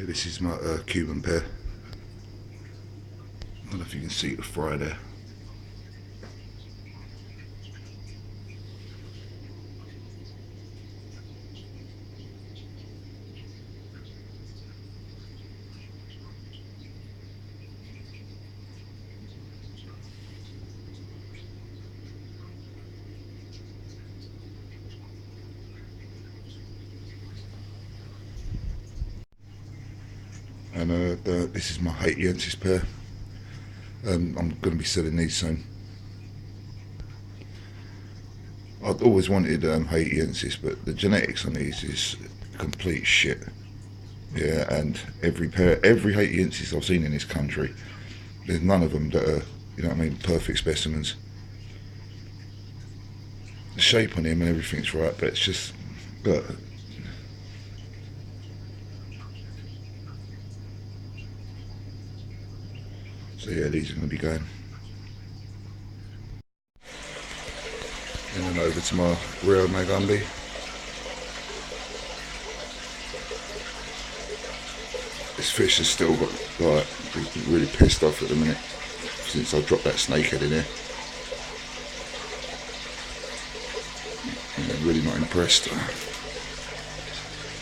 Yeah, this is my Cuban pear. I don't know if you can see the fry there. And this is my N.Haitiensis pear. I'm going to be selling these soon. I'd always wanted N.Haitiensis, but the genetics on these is complete shit. Yeah, and every N.Haitiensis I've seen in this country, there's none of them that are, you know what I mean, perfect specimens. The shape on him and everything's right, but it's just, look. So yeah, these are going to be going. And then over to my real umbee. This fish has still got, like, really pissed off at the minute since I dropped that snakehead in here. I'm really not impressed.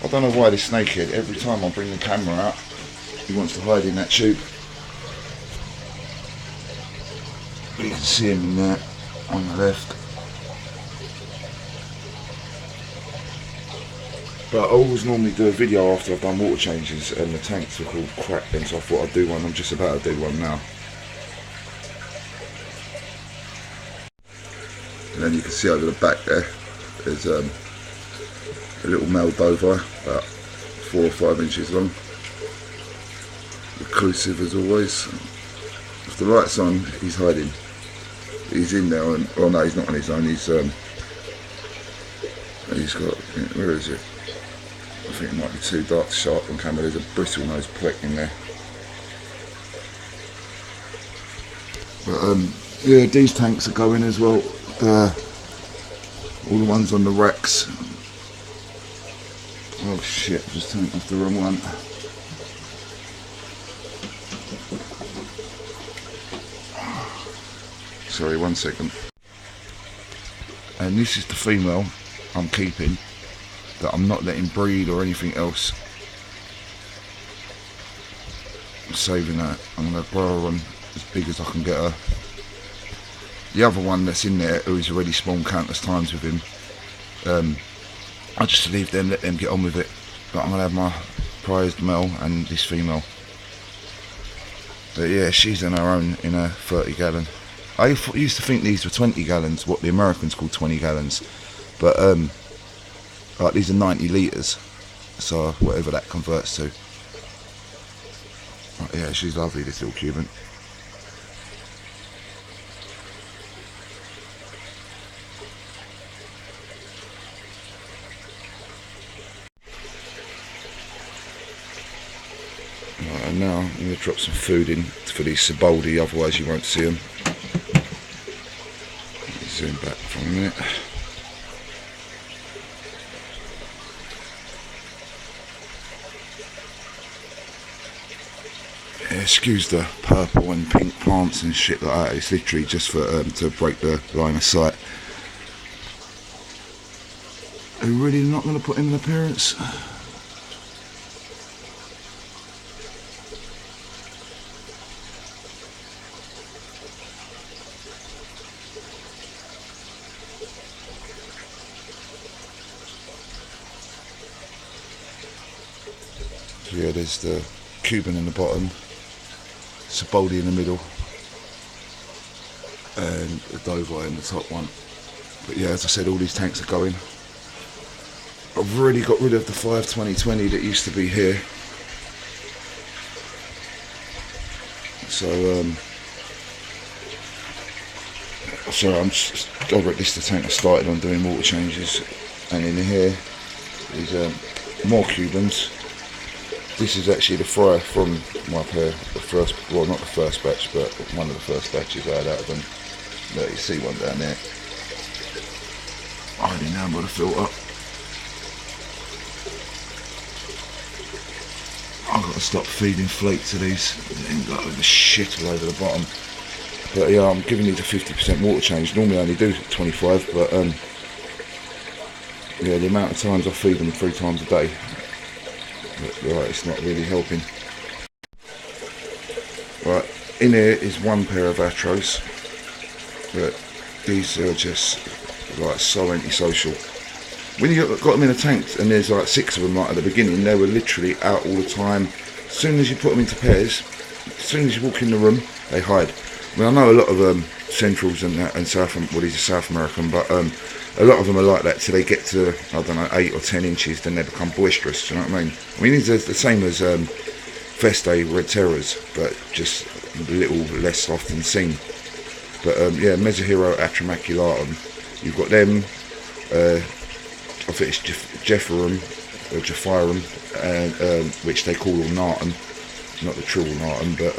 I don't know why this snakehead, every time I bring the camera out, he wants to hide in that tube. You can see him in there on the left. But I always normally do a video after I've done water changes, and the tanks are called crap then, so I thought I'd do one. I'm just about to do one now. And then you can see over the back there, there's a little male P.Dovii, about 4 or 5 inches long. Reclusive as always. If the light's on, he's hiding. He's in there, and, oh no, he's not on his own. He's got, where is it? I think it might be too dark to show up on camera. There's a bristlenose pleck in there. But yeah, these tanks are going as well. All the ones on the racks. Oh shit, just turned off the wrong one. Sorry, 1 second. And this is the female I'm keeping, that I'm not letting breed or anything else. I'm saving her. I'm going to grow her on as big as I can get her. The other one that's in there, who's already spawned countless times with him, I just leave them, let them get on with it. But I'm going to have my prized male and this female. But yeah, she's on her own in a 30 gallon. I used to think these were 20 gallons, what the Americans call 20 gallons. But like, these are 90 litres, so whatever that converts to. But yeah, she's lovely, this little Cuban. Right, and now I'm going to drop some food in for these T.Sieboldii, otherwise you won't see them. Zoom back for a minute. Yeah, excuse the purple and pink plants and shit like that. It's literally just for to break the line of sight. Are you really not going to put in an appearance? So yeah, there's the Cuban in the bottom, T.Sieboldii in the middle, and the P.Dovii in the top one. But yeah, as I said, all these tanks are going. I've already got rid of the 52020 that used to be here. So sorry, this is the tank I started on doing water changes, and in here is more Cubans. This is actually the fry from my pair, the first, well, not the first batch, but one of the first batches I had out of them. There, you see one down there, hiding down by the filter. I've got to stop feeding fleets of these. They got the shit all over the bottom. But yeah, I'm giving these a 50% water change. Normally I only do 25, but yeah, the amount of times I feed them 3 times a day, right, it's not really helping. Right, in here is one pair of Atros, but these are just like so antisocial. When you got them in a tank and there's like 6 of them right at the beginning, they were literally out all the time. As soon as you put them into pairs, as soon as you walk in the room, they hide. I mean, I know a lot of Centrals and South, well, these are South American, but a lot of them are like that till they get to, I don't know, 8 or 10 inches, then they become boisterous, do you know what I mean? I mean, these are the same as Feste Red Terrors, but just a little less often seen. But yeah, M.Atromacilatum, you've got them, I think it's Jepharum, or Jepharum, which they call ornatum, not the true ornatum, but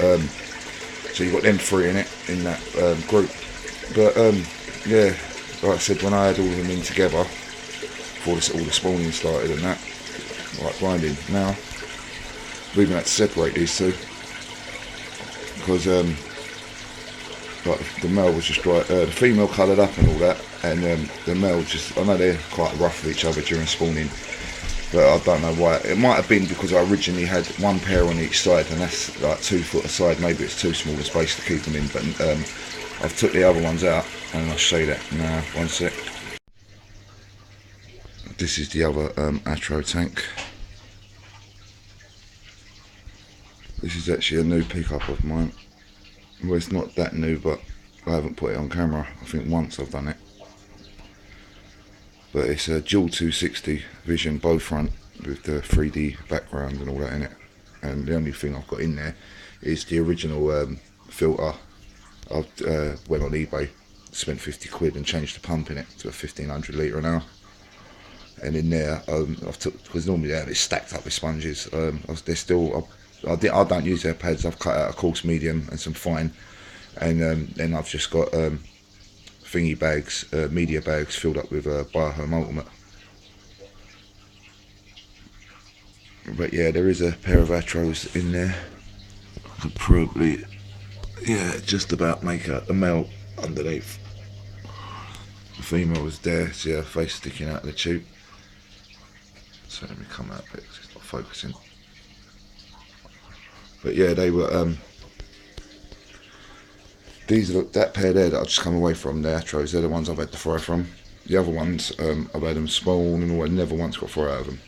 so you've got them 3 in it, in that group. But yeah, like I said, when I had all of them in together, before all the spawning started and that, like blinding, now we've even had to separate these two, because like the male was just dry, the female coloured up and all that, and the male just, I know they're quite rough with each other during spawning, but I don't know why. It might have been because I originally had 1 pair on each side, and that's like 2 foot aside. Maybe it's too small a space to keep them in, but I've took the other ones out, and I'll show you that now. 1 sec. This is the other Atro tank. This is actually a new pickup of mine. Well, it's not that new, but I haven't put it on camera. I think once I've done it. But it's a dual 260 vision bow front with the 3D background and all that in it. And the only thing I've got in there is the original filter. I went on eBay, spent 50 quid and changed the pump in it to a 1500 litre an hour. And in there, I've took, because normally it's stacked up with sponges. They're still, I don't use their pads. I've cut out a coarse medium and some fine, and then I've just got thingy bags, media bags filled up with Biohome Ultimate. But yeah, there is a pair of Atros in there. I could probably, yeah, just about make out the male underneath. The female was there, see her face sticking out of the tube. So let me come out a bit, it's not focusing. But yeah, they were, these are that pair there that I've just come away from, the Atros, they're the ones I've had to fry from. The other ones, I've had them spawn and all, I never once got fry out of them.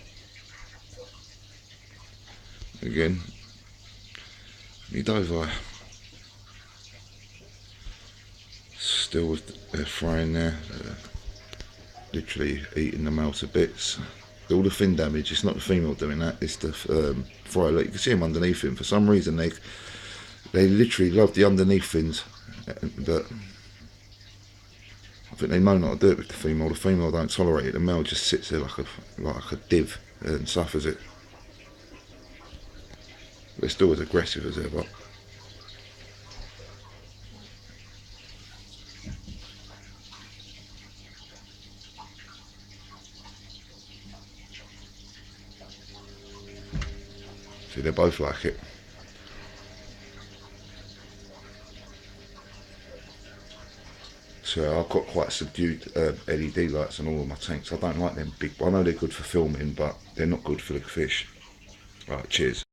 Again, P.Dovii. Still with their frying there, literally eating the male to bits. All the fin damage, it's not the female doing that, it's the fryer. Like, you can see them underneath him. For some reason they literally love the underneath fins, but I think they know not to do it with the female. The female don't tolerate it, the male just sits there like a div and suffers it. They're still as aggressive as ever. See, they both like it. So I've got quite subdued LED lights on all of my tanks. I don't like them big, I know they're good for filming, but they're not good for the fish. Right, cheers.